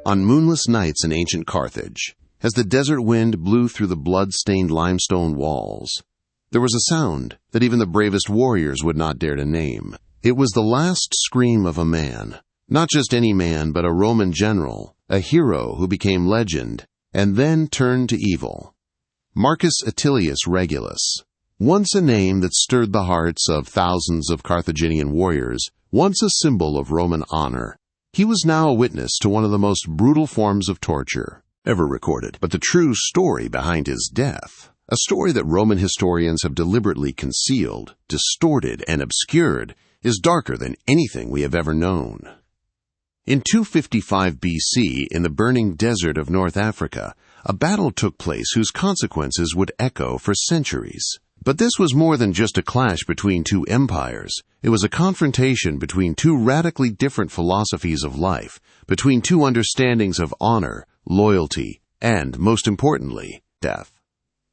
On moonless nights in ancient Carthage, as the desert wind blew through the blood-stained limestone walls, there was a sound that even the bravest warriors would not dare to name. It was the last scream of a man, not just any man, but a Roman general, a hero who became legend and then turned to evil. Marcus Atilius Regulus, once a name that stirred the hearts of thousands of Carthaginian warriors, once a symbol of Roman honor. He was now a witness to one of the most brutal forms of torture ever recorded. But the true story behind his death, a story that Roman historians have deliberately concealed, distorted, and obscured, is darker than anything we have ever known. In 255 BC, in the burning desert of North Africa, a battle took place whose consequences would echo for centuries. But this was more than just a clash between two empires. It was a confrontation between two radically different philosophies of life, between two understandings of honor, loyalty, and, most importantly, death.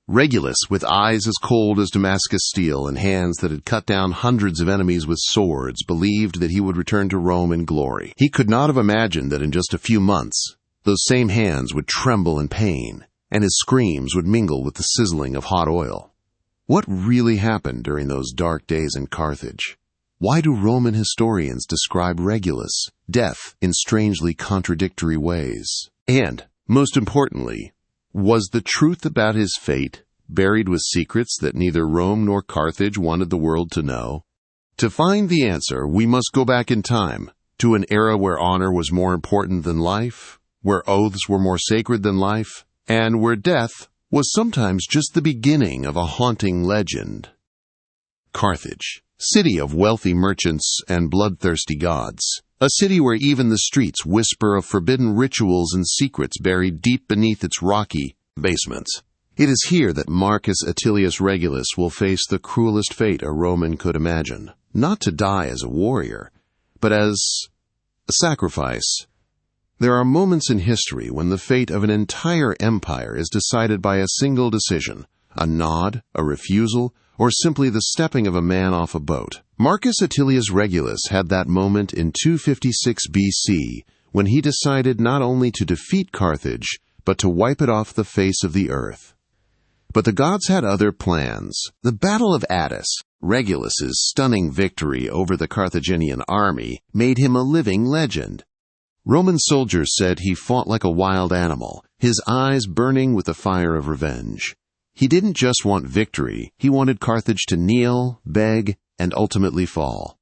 Regulus, with eyes as cold as Damascus steel and hands that had cut down hundreds of enemies with swords, believed that he would return to Rome in glory. He could not have imagined that in just a few months, those same hands would tremble in pain, and his screams would mingle with the sizzling of hot oil. What really happened during those dark days in Carthage? Why do Roman historians describe Regulus' death in strangely contradictory ways? And, most importantly, was the truth about his fate buried with secrets that neither Rome nor Carthage wanted the world to know? To find the answer, we must go back in time, to an era where honor was more important than life, where oaths were more sacred than life, and where death was sometimes just the beginning of a haunting legend. Carthage, city of wealthy merchants and bloodthirsty gods, a city where even the streets whisper of forbidden rituals and secrets buried deep beneath its rocky basements. It is here that Marcus Atilius Regulus will face the cruelest fate a Roman could imagine, not to die as a warrior, but as a sacrifice. There are moments in history when the fate of an entire empire is decided by a single decision, a nod, a refusal, or simply the stepping of a man off a boat. Marcus Atilius Regulus had that moment in 256 BC when he decided not only to defeat Carthage, but to wipe it off the face of the earth. But the gods had other plans. The Battle of Attis, Regulus's stunning victory over the Carthaginian army, made him a living legend. Roman soldiers said he fought like a wild animal, his eyes burning with the fire of revenge. He didn't just want victory, he wanted Carthage to kneel, beg, and ultimately fall.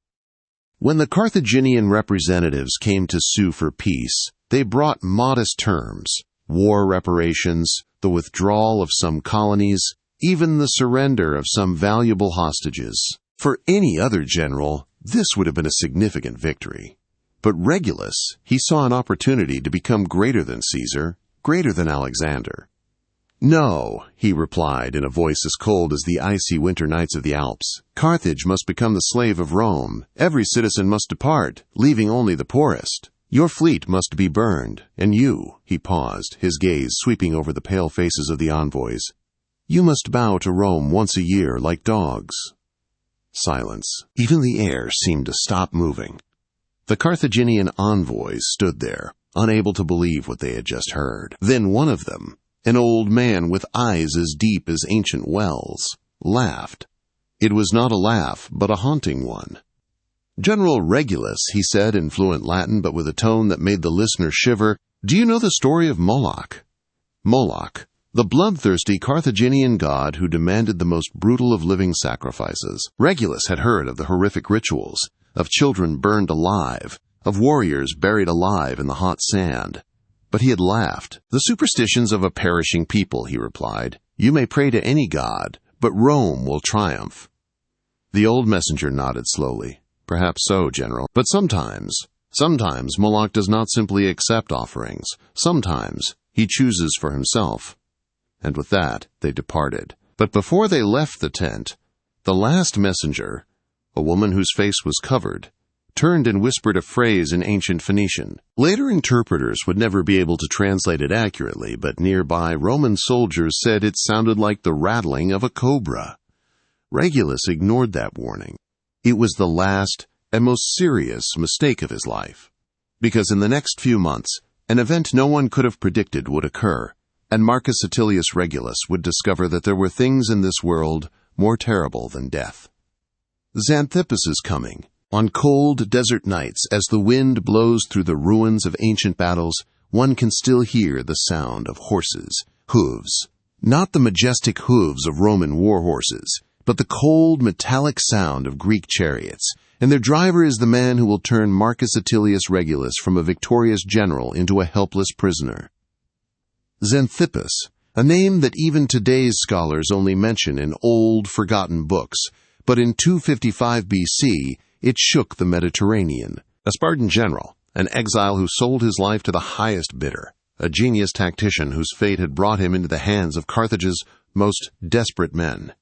When the Carthaginian representatives came to sue for peace, they brought modest terms: war reparations, the withdrawal of some colonies, even the surrender of some valuable hostages. For any other general, this would have been a significant victory. But Regulus, he saw an opportunity to become greater than Caesar, greater than Alexander. "No," he replied in a voice as cold as the icy winter nights of the Alps. "Carthage must become the slave of Rome. Every citizen must depart, leaving only the poorest. Your fleet must be burned, and you," he paused, his gaze sweeping over the pale faces of the envoys, "you must bow to Rome once a year like dogs." Silence. Even the air seemed to stop moving. The Carthaginian envoys stood there, unable to believe what they had just heard. Then one of them, an old man with eyes as deep as ancient wells, laughed. It was not a laugh, but a haunting one. "General Regulus," he said in fluent Latin, but with a tone that made the listener shiver, "do you know the story of Moloch?" Moloch, the bloodthirsty Carthaginian god who demanded the most brutal of living sacrifices. Regulus had heard of the horrific rituals, of children burned alive, of warriors buried alive in the hot sand. But he had laughed. "The superstitions of a perishing people," he replied. "You may pray to any god, but Rome will triumph." The old messenger nodded slowly. "Perhaps so, General. But sometimes Moloch does not simply accept offerings. Sometimes he chooses for himself." And with that, they departed. But before they left the tent, the last messenger, a woman whose face was covered, turned and whispered a phrase in ancient Phoenician. Later interpreters would never be able to translate it accurately, but nearby Roman soldiers said it sounded like the rattling of a cobra. Regulus ignored that warning. It was the last and most serious mistake of his life, because in the next few months, An event no one could have predicted would occur, and Marcus Atilius Regulus would discover that there were things in this world more terrible than death. Xanthippus is coming. On cold desert nights, as the wind blows through the ruins of ancient battles, one can still hear the sound of horses' hooves. Not the majestic hooves of Roman war horses, but the cold, metallic sound of Greek chariots, and their driver is the man who will turn Marcus Atilius Regulus from a victorious general into a helpless prisoner. Xanthippus, a name that even today's scholars only mention in old, forgotten books, but in 255 BC, it shook the Mediterranean. A Spartan general, an exile who sold his life to the highest bidder, a genius tactician whose fate had brought him into the hands of Carthage's most desperate men.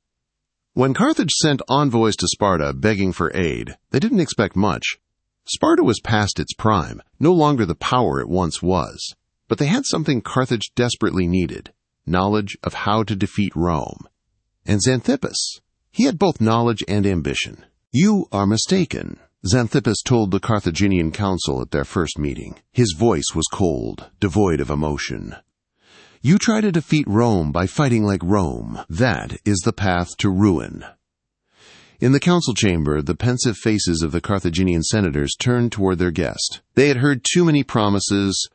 When Carthage sent envoys to Sparta begging for aid, they didn't expect much. Sparta was past its prime, no longer the power it once was. But they had something Carthage desperately needed: knowledge of how to defeat Rome. And Xanthippus, he had both knowledge and ambition. "You are mistaken," Xanthippus told the Carthaginian council at their first meeting. His voice was cold, devoid of emotion. "You try to defeat Rome by fighting like Rome. That is the path to ruin." In the council chamber, the pensive faces of the Carthaginian senators turned toward their guest. They had heard too many promises,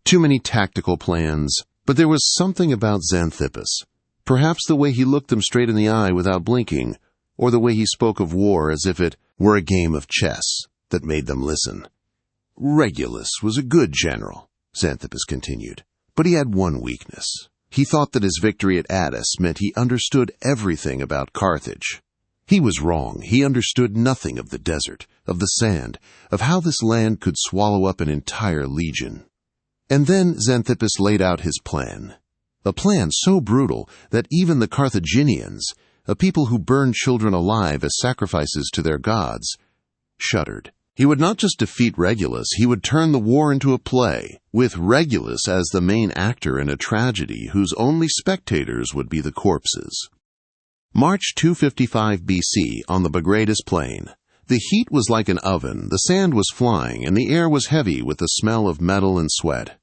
too many tactical plans, but there was something about Xanthippus. Perhaps the way he looked them straight in the eye without blinking, or the way he spoke of war as if it were a game of chess, that made them listen. "Regulus was a good general," Xanthippus continued, "but he had one weakness. He thought that his victory at Attis meant he understood everything about Carthage. He was wrong. He understood nothing of the desert, of the sand, of how this land could swallow up an entire legion." And then Xanthippus laid out his plan. A plan so brutal that even the Carthaginians, a people who burned children alive as sacrifices to their gods, shuddered. He would not just defeat Regulus, he would turn the war into a play, with Regulus as the main actor in a tragedy whose only spectators would be the corpses. March 255 BC, on the Bagradus plain. The heat was like an oven, the sand was flying, and the air was heavy with the smell of metal and sweat.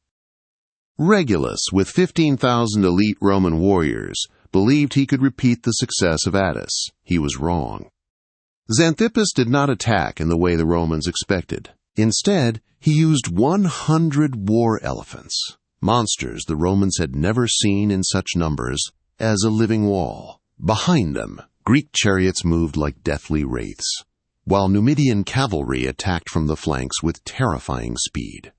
Regulus, with 15,000 elite Roman warriors, believed he could repeat the success of Attis. He was wrong. Xanthippus did not attack in the way the Romans expected. Instead, he used 100 war elephants, monsters the Romans had never seen in such numbers, as a living wall. Behind them, Greek chariots moved like deathly wraiths, while Numidian cavalry attacked from the flanks with terrifying speed.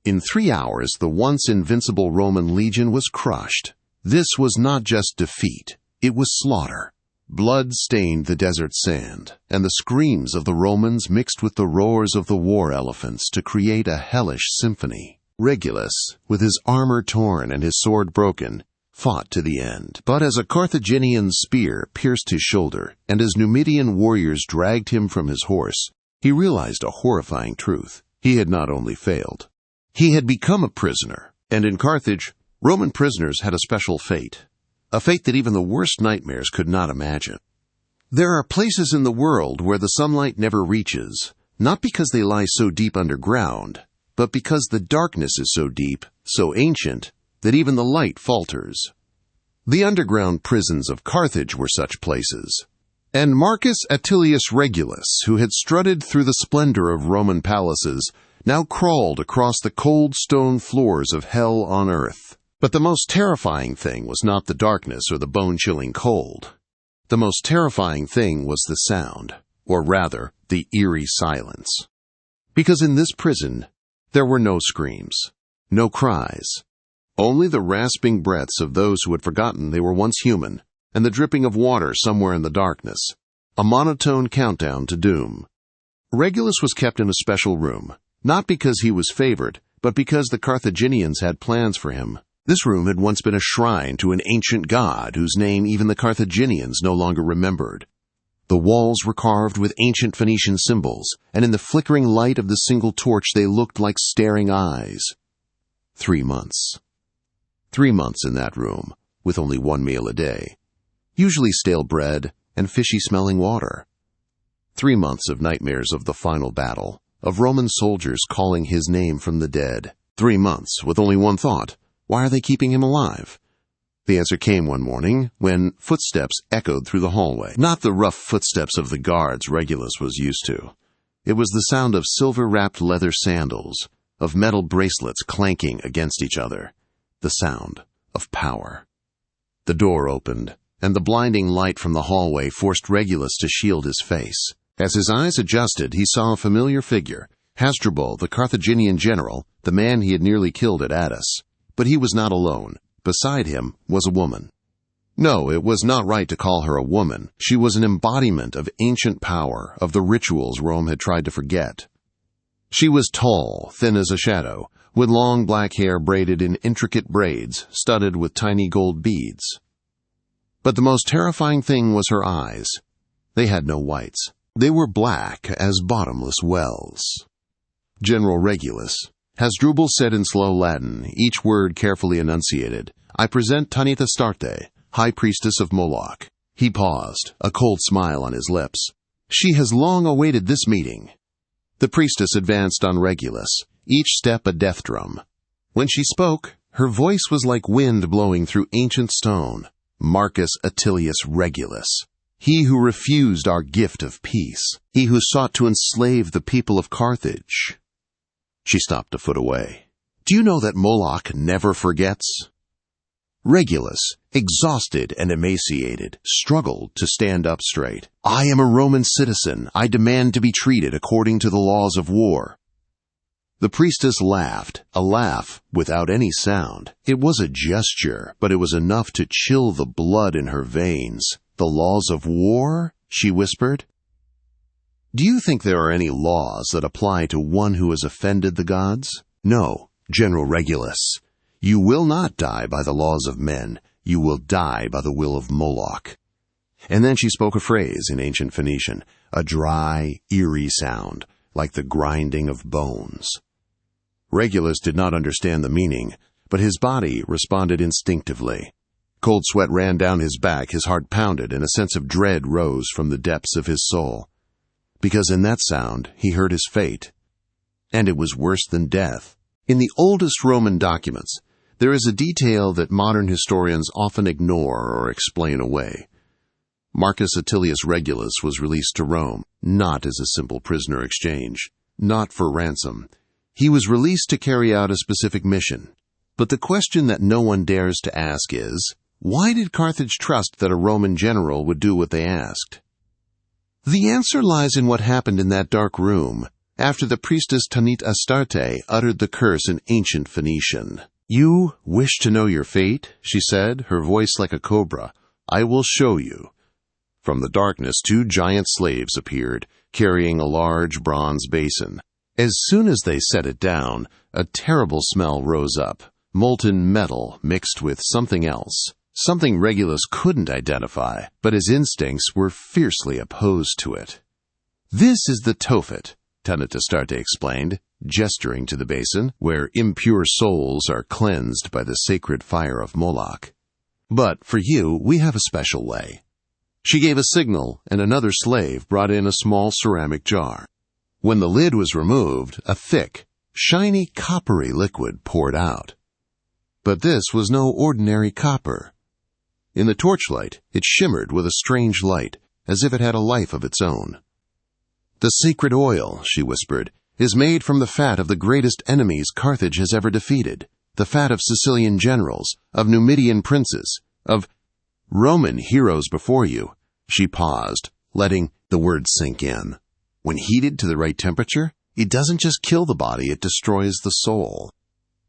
In 3 hours, the once invincible Roman legion was crushed. This was not just defeat, it was slaughter. Blood stained the desert sand, and the screams of the Romans mixed with the roars of the war elephants to create a hellish symphony. Regulus, with his armor torn and his sword broken, fought to the end. But as a Carthaginian spear pierced his shoulder, and as Numidian warriors dragged him from his horse, he realized a horrifying truth. He had not only failed, he had become a prisoner, and in Carthage, Roman prisoners had a special fate. A fate that even the worst nightmares could not imagine. There are places in the world where the sunlight never reaches, not because they lie so deep underground, but because the darkness is so deep, so ancient, that even the light falters. The underground prisons of Carthage were such places. And Marcus Atilius Regulus, who had strutted through the splendor of Roman palaces, now crawled across the cold stone floors of hell on earth. But the most terrifying thing was not the darkness or the bone-chilling cold. The most terrifying thing was the sound, or rather, the eerie silence. Because in this prison, there were no screams, no cries, only the rasping breaths of those who had forgotten they were once human, and the dripping of water somewhere in the darkness, a monotone countdown to doom. Regulus was kept in a special room, not because he was favored, but because the Carthaginians had plans for him. This room had once been a shrine to an ancient god whose name even the Carthaginians no longer remembered. The walls were carved with ancient Phoenician symbols, and in the flickering light of the single torch they looked like staring eyes. 3 months. 3 months in that room, with only 1 meal a day, usually stale bread and fishy-smelling water. 3 months of nightmares of the final battle, of Roman soldiers calling his name from the dead, 3 months with only one thought. Why are they keeping him alive? The answer came one morning when footsteps echoed through the hallway. Not the rough footsteps of the guards Regulus was used to. It was the sound of silver-wrapped leather sandals, of metal bracelets clanking against each other. The sound of power. The door opened, and the blinding light from the hallway forced Regulus to shield his face. As his eyes adjusted, he saw a familiar figure, Hasdrubal, the Carthaginian general, the man he had nearly killed at Attis. But he was not alone. Beside him was a woman. No, it was not right to call her a woman. She was an embodiment of ancient power, of the rituals Rome had tried to forget. She was tall, thin as a shadow, with long black hair braided in intricate braids, studded with tiny gold beads. But the most terrifying thing was her eyes. They had no whites. They were black as bottomless wells. General Regulus, Hasdrubal said in slow Latin, each word carefully enunciated, "I present Tanita Astarte, High Priestess of Moloch." He paused, a cold smile on his lips. "She has long awaited this meeting." The priestess advanced on Regulus, each step a death drum. When she spoke, her voice was like wind blowing through ancient stone. "Marcus Attilius Regulus, he who refused our gift of peace, he who sought to enslave the people of Carthage." She stopped a foot away. "Do you know that Moloch never forgets?" Regulus, exhausted and emaciated, struggled to stand up straight. "I am a Roman citizen. I demand to be treated according to the laws of war." The priestess laughed, a laugh without any sound. It was a gesture, but it was enough to chill the blood in her veins. "The laws of war?" she whispered. "Do you think there are any laws that apply to one who has offended the gods? No, General Regulus. You will not die by the laws of men. You will die by the will of Moloch." And then she spoke a phrase in ancient Phoenician, a dry, eerie sound, like the grinding of bones. Regulus did not understand the meaning, but his body responded instinctively. Cold sweat ran down his back, his heart pounded, and a sense of dread rose from the depths of his soul. Because in that sound he heard his fate. And it was worse than death. In the oldest Roman documents, there is a detail that modern historians often ignore or explain away. Marcus Attilius Regulus was released to Rome, not as a simple prisoner exchange, not for ransom. He was released to carry out a specific mission. But the question that no one dares to ask is, why did Carthage trust that a Roman general would do what they asked? The answer lies in what happened in that dark room after the priestess Tanita Astarte uttered the curse in ancient Phoenician. "You wish to know your fate?" she said, her voice like a cobra. "I will show you." From the darkness, 2 giant slaves appeared, carrying a large bronze basin. As soon as they set it down, a terrible smell rose up, molten metal mixed with something else. Something Regulus couldn't identify, but his instincts were fiercely opposed to it. "This is the Tophet," Tanita Astarte explained, gesturing to the basin, where impure souls are cleansed by the sacred fire of Moloch. "But for you, we have a special way." She gave a signal, and another slave brought in a small ceramic jar. When the lid was removed, a thick, shiny coppery liquid poured out. But this was no ordinary copper. In the torchlight, it shimmered with a strange light, as if it had a life of its own. "The sacred oil," she whispered, "is made from the fat of the greatest enemies Carthage has ever defeated, the fat of Sicilian generals, of Numidian princes, of Roman heroes before you." She paused, letting the words sink in. When heated to the right temperature, it doesn't just kill the body, it destroys the soul.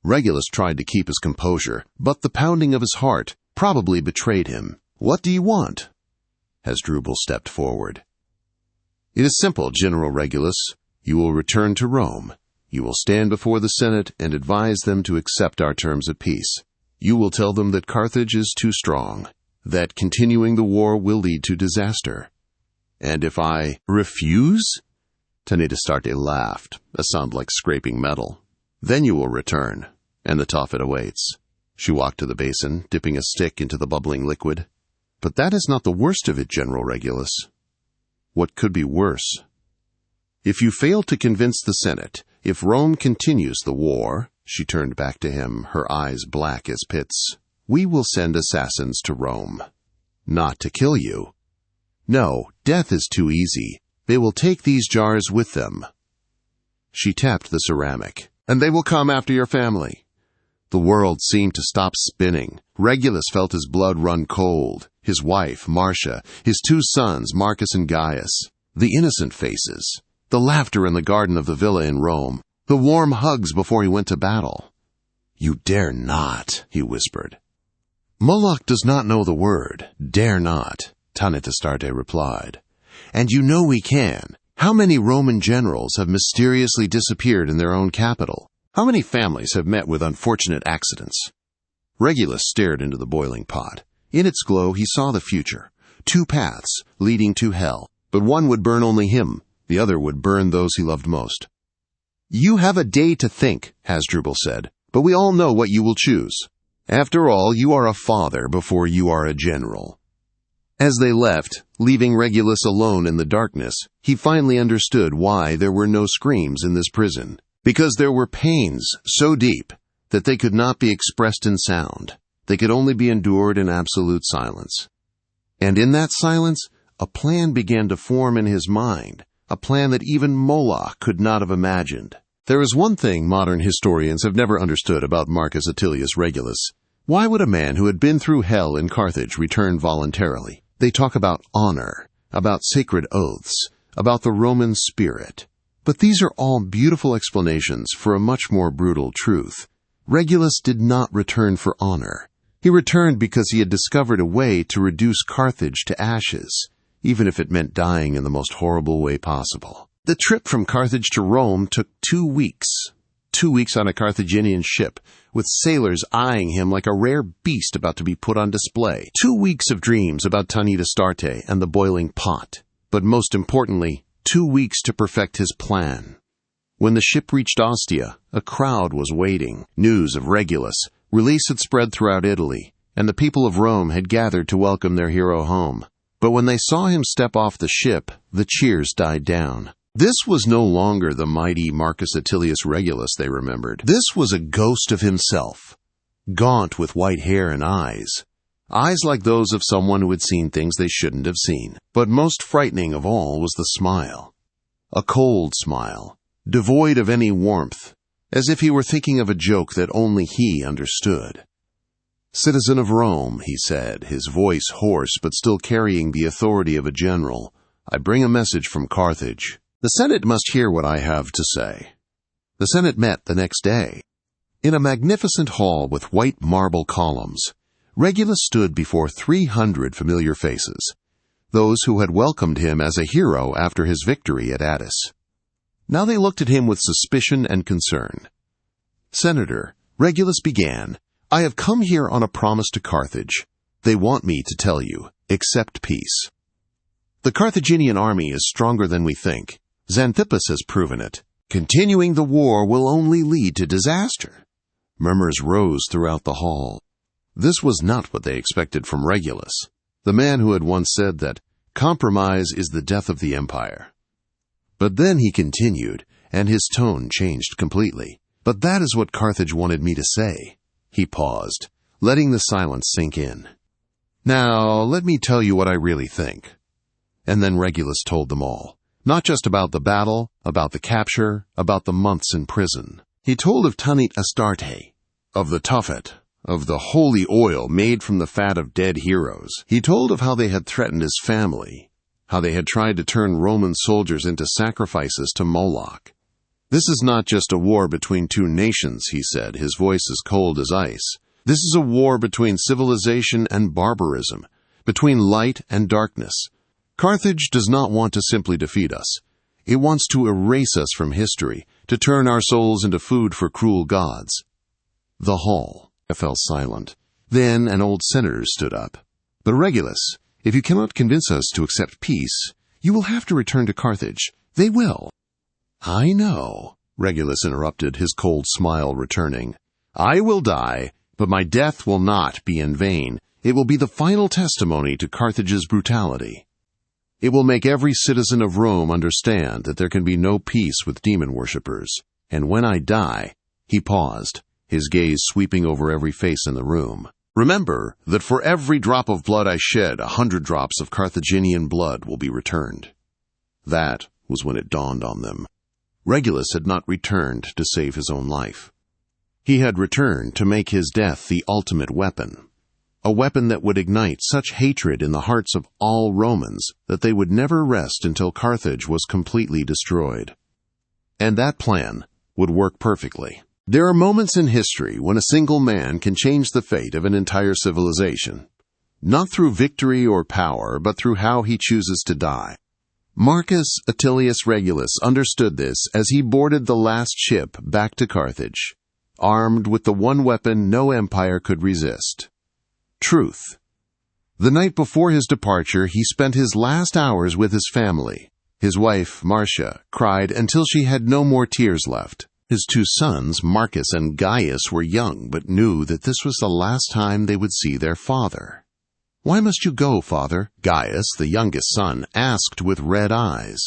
Regulus tried to keep his composure, but the pounding of his heart probably betrayed him. "What do you want?" Hasdrubal stepped forward. "It is simple, General Regulus. You will return to Rome. You will stand before the Senate and advise them to accept our terms of peace. You will tell them that Carthage is too strong, that continuing the war will lead to disaster. And if I refuse?" Tanita Astarte laughed, a sound like scraping metal. "Then you will return, and the Tophet awaits." She walked to the basin, dipping a stick into the bubbling liquid. "But that is not the worst of it, General Regulus." "What could be worse?" "If you fail to convince the Senate, if Rome continues the war, She turned back to him, her eyes black as pits. "We will send assassins to Rome. Not to kill you. No, death is too easy. They will take these jars with them." She tapped the ceramic. "And they will come after your family." The world seemed to stop spinning. Regulus felt his blood run cold. His wife, Marcia, his 2 sons, Marcus and Gaius. The innocent faces. The laughter in the garden of the villa in Rome. The warm hugs before he went to battle. "You dare not," he whispered. "Moloch does not know the word, dare not," Tanit Astarte replied. "And you know we can. How many Roman generals have mysteriously disappeared in their own capital? How many families have met with unfortunate accidents?" Regulus stared into the boiling pot. In its glow he saw the future. 2 paths leading to hell, but one would burn only him, the other would burn those he loved most. "You have a day to think," Hasdrubal said, "but we all know what you will choose. After all, you are a father before you are a general." As they left, leaving Regulus alone in the darkness, he finally understood why there were no screams in this prison. Because there were pains so deep that they could not be expressed in sound. They could only be endured in absolute silence. And in that silence, a plan began to form in his mind, a plan that even Moloch could not have imagined. There is one thing modern historians have never understood about Marcus Atilius Regulus. Why would a man who had been through hell in Carthage return voluntarily? They talk about honor, about sacred oaths, about the Roman spirit. But these are all beautiful explanations for a much more brutal truth. Regulus did not return for honor. He returned because he had discovered a way to reduce Carthage to ashes, even if it meant dying in the most horrible way possible. The trip from Carthage to Rome took 2 weeks. 2 weeks on a Carthaginian ship, with sailors eyeing him like a rare beast about to be put on display. 2 weeks of dreams about Tanit Astarte and the boiling pot. But most importantly, 2 weeks to perfect his plan. When the ship reached Ostia, a crowd was waiting. News of Regulus' release had spread throughout Italy, and the people of Rome had gathered to welcome their hero home. But when they saw him step off the ship, the cheers died down. This was no longer the mighty Marcus Atilius Regulus they remembered. This was a ghost of himself, gaunt with white hair and eyes like those of someone who had seen things they shouldn't have seen. But most frightening of all was the smile. A cold smile, devoid of any warmth, as if he were thinking of a joke that only he understood. "Citizen of Rome," he said, his voice hoarse but still carrying the authority of a general, "I bring a message from Carthage. The Senate must hear what I have to say." The Senate met the next day. In a magnificent hall with white marble columns, Regulus stood before 300 familiar faces, those who had welcomed him as a hero after his victory at Attis. Now they looked at him with suspicion and concern. "Senator," Regulus began, "I have come here on a promise to Carthage. They want me to tell you, accept peace. The Carthaginian army is stronger than we think. Xanthippus has proven it. Continuing the war will only lead to disaster." Murmurs rose throughout the hall. This was not what they expected from Regulus, the man who had once said that compromise is the death of the empire. But then he continued, and his tone changed completely. "But that is what Carthage wanted me to say." He paused, letting the silence sink in. "Now, let me tell you what I really think." And then Regulus told them all. Not just about the battle, about the capture, about the months in prison. He told of Tanit Astarte, of the tuffet, of the holy oil made from the fat of dead heroes. He told of how they had threatened his family, how they had tried to turn Roman soldiers into sacrifices to Moloch. "This is not just a war between 2 nations," he said, his voice as cold as ice. "This is a war between civilization and barbarism, between light and darkness. Carthage does not want to simply defeat us. It wants to erase us from history, to turn our souls into food for cruel gods." The hall fell silent. Then an old senator stood up. "But Regulus, if you cannot convince us to accept peace, you will have to return to Carthage. They will." "I know," Regulus interrupted, his cold smile returning. "I will die, but my death will not be in vain. It will be the final testimony to Carthage's brutality. It will make every citizen of Rome understand that there can be no peace with demon worshippers. And when I die, He paused, his gaze sweeping over every face in the room. "Remember that for every drop of blood I shed, 100 drops of Carthaginian blood will be returned." That was when it dawned on them. Regulus had not returned to save his own life. He had returned to make his death the ultimate weapon, a weapon that would ignite such hatred in the hearts of all Romans that they would never rest until Carthage was completely destroyed. And that plan would work perfectly. There are moments in history when a single man can change the fate of an entire civilization, not through victory or power, but through how he chooses to die. Marcus Attilius Regulus understood this as he boarded the last ship back to Carthage, armed with the one weapon no empire could resist: truth. The night before his departure, he spent his last hours with his family. His wife, Marcia, cried until she had no more tears left. His 2 sons, Marcus and Gaius, were young, but knew that this was the last time they would see their father. "Why must you go, father?" Gaius, the youngest son, asked with red eyes.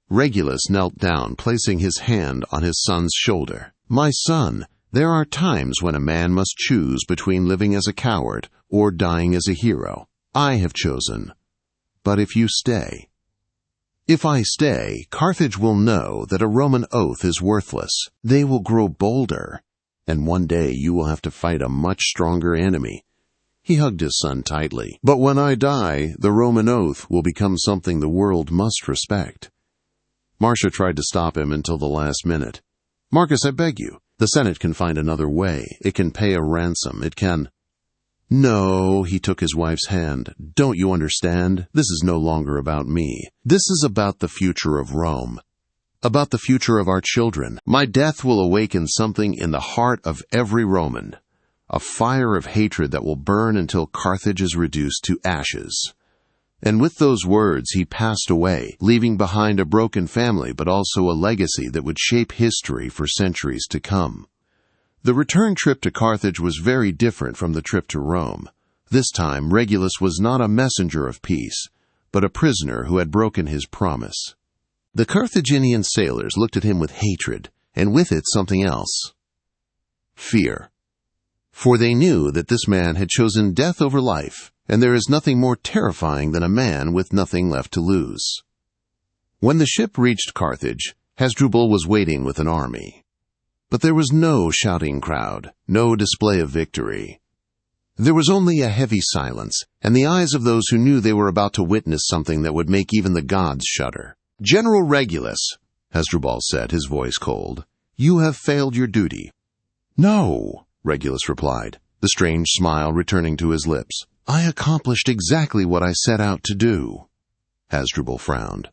Regulus knelt down, placing his hand on his son's shoulder. "My son, there are times when a man must choose between living as a coward or dying as a hero. I have chosen. But if you stay, if I stay, Carthage will know that a Roman oath is worthless. They will grow bolder, and one day you will have to fight a much stronger enemy." He hugged his son tightly. "But when I die, the Roman oath will become something the world must respect." Marcia tried to stop him until the last minute. "Marcus, I beg you. The Senate can find another way. It can pay a ransom. It can—" "No," he took his wife's hand. "Don't you understand? This is no longer about me. This is about the future of Rome. About the future of our children. My death will awaken something in the heart of every Roman. A fire of hatred that will burn until Carthage is reduced to ashes." And with those words, he passed away, leaving behind a broken family, but also a legacy that would shape history for centuries to come. The return trip to Carthage was very different from the trip to Rome. This time, Regulus was not a messenger of peace, but a prisoner who had broken his promise. The Carthaginian sailors looked at him with hatred, and with it something else: fear. For they knew that this man had chosen death over life, and there is nothing more terrifying than a man with nothing left to lose. When the ship reached Carthage, Hasdrubal was waiting with an army. But there was no shouting crowd, no display of victory. There was only a heavy silence, and the eyes of those who knew they were about to witness something that would make even the gods shudder. "General Regulus," Hasdrubal said, his voice cold, "you have failed your duty." "No," Regulus replied, the strange smile returning to his lips. "I accomplished exactly what I set out to do." Hasdrubal frowned.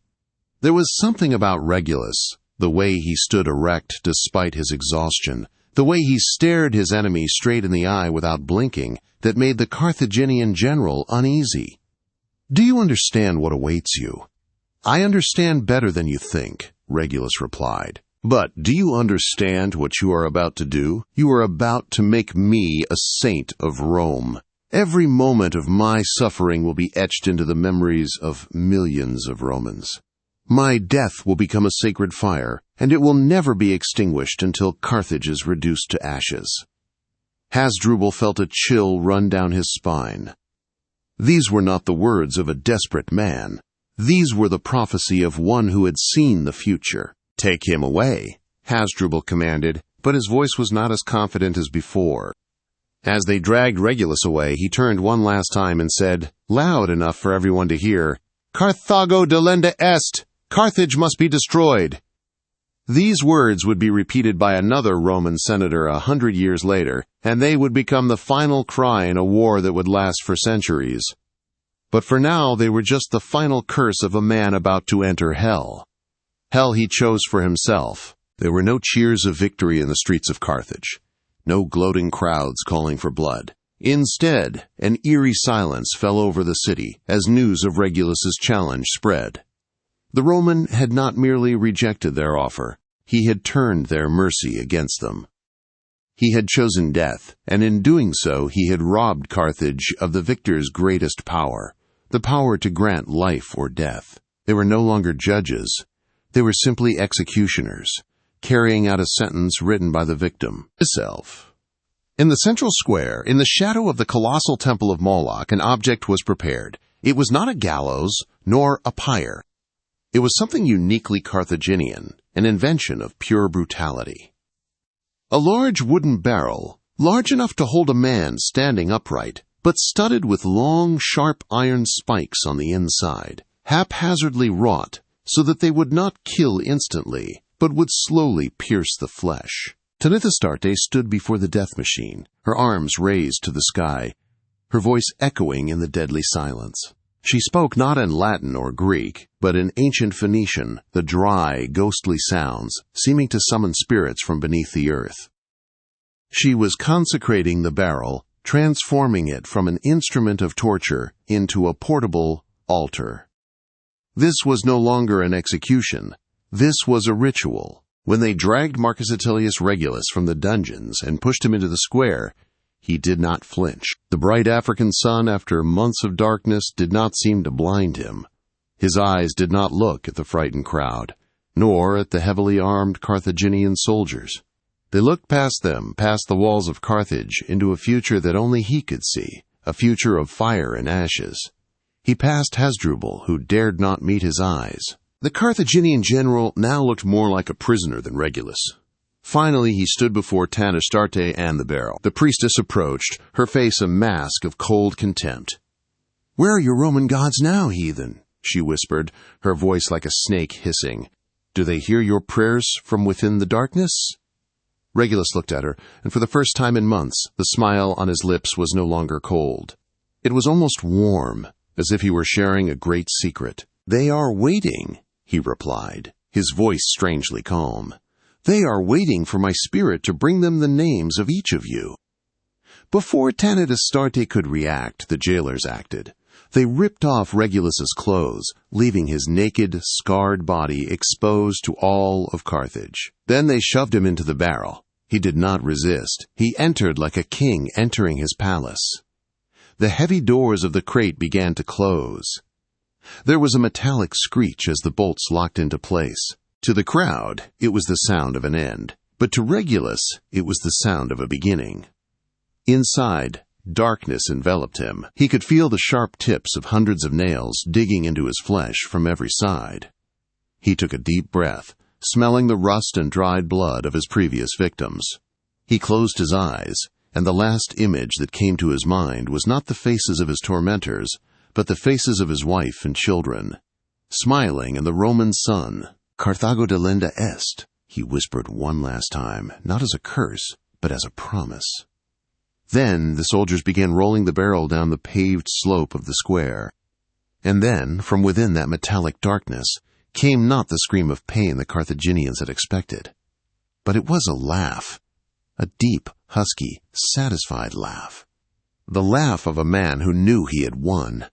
There was something about Regulus, the way he stood erect despite his exhaustion, the way he stared his enemy straight in the eye without blinking, that made the Carthaginian general uneasy. "Do you understand what awaits you?" "I understand better than you think," Regulus replied. "But do you understand what you are about to do? You are about to make me a saint of Rome. Every moment of my suffering will be etched into the memories of millions of Romans. My death will become a sacred fire, and it will never be extinguished until Carthage is reduced to ashes." Hasdrubal felt a chill run down his spine. These were not the words of a desperate man. These were the prophecy of one who had seen the future. "Take him away," Hasdrubal commanded, but his voice was not as confident as before. As they dragged Regulus away, he turned one last time and said, loud enough for everyone to hear, "Carthago delenda est! Carthage must be destroyed!" These words would be repeated by another Roman senator 100 years later, and they would become the final cry in a war that would last for centuries. But for now, they were just the final curse of a man about to enter hell. Hell he chose for himself. There were no cheers of victory in the streets of Carthage, no gloating crowds calling for blood. Instead, an eerie silence fell over the city as news of Regulus's challenge spread. The Roman had not merely rejected their offer, he had turned their mercy against them. He had chosen death, and in doing so he had robbed Carthage of the victor's greatest power, the power to grant life or death. They were no longer judges. They were simply executioners, carrying out a sentence written by the victim himself. In the central square, in the shadow of the colossal temple of Moloch, an object was prepared. It was not a gallows, nor a pyre. It was something uniquely Carthaginian, an invention of pure brutality. A large wooden barrel, large enough to hold a man standing upright, but studded with long, sharp iron spikes on the inside, haphazardly wrought so that they would not kill instantly, but would slowly pierce the flesh. Tanith Astarte stood before the death machine, her arms raised to the sky, her voice echoing in the deadly silence. She spoke not in Latin or Greek, but in ancient Phoenician, the dry, ghostly sounds, seeming to summon spirits from beneath the earth. She was consecrating the barrel, transforming it from an instrument of torture into a portable altar. This was no longer an execution. This was a ritual. When they dragged Marcus Attilius Regulus from the dungeons and pushed him into the square, he did not flinch. The bright African sun, after months of darkness, did not seem to blind him. His eyes did not look at the frightened crowd, nor at the heavily armed Carthaginian soldiers. They looked past them, past the walls of Carthage, into a future that only he could see, a future of fire and ashes. He passed Hasdrubal, who dared not meet his eyes. The Carthaginian general now looked more like a prisoner than Regulus. Finally, he stood before Tanith Astarte and the barrel. The priestess approached, her face a mask of cold contempt. "Where are your Roman gods now, heathen?" she whispered, her voice like a snake hissing. "Do they hear your prayers from within the darkness?" Regulus looked at her, and for the first time in months, the smile on his lips was no longer cold. It was almost warm, as if he were sharing a great secret. "They are waiting," he replied, his voice strangely calm. "They are waiting for my spirit to bring them the names of each of you." Before Tanith Astarte could react, the jailers acted. They ripped off Regulus's clothes, leaving his naked, scarred body exposed to all of Carthage. Then they shoved him into the barrel. He did not resist. He entered like a king entering his palace. The heavy doors of the crate began to close. There was a metallic screech as the bolts locked into place. To the crowd, it was the sound of an end, but to Regulus, it was the sound of a beginning. Inside, darkness enveloped him. He could feel the sharp tips of hundreds of nails digging into his flesh from every side. He took a deep breath, smelling the rust and dried blood of his previous victims. He closed his eyes, and the last image that came to his mind was not the faces of his tormentors, but the faces of his wife and children, smiling in the Roman sun. "Carthago delenda est," he whispered one last time, not as a curse, but as a promise. Then the soldiers began rolling the barrel down the paved slope of the square. And then, from within that metallic darkness, came not the scream of pain the Carthaginians had expected. But it was a laugh, a deep, husky, satisfied laugh. The laugh of a man who knew he had won.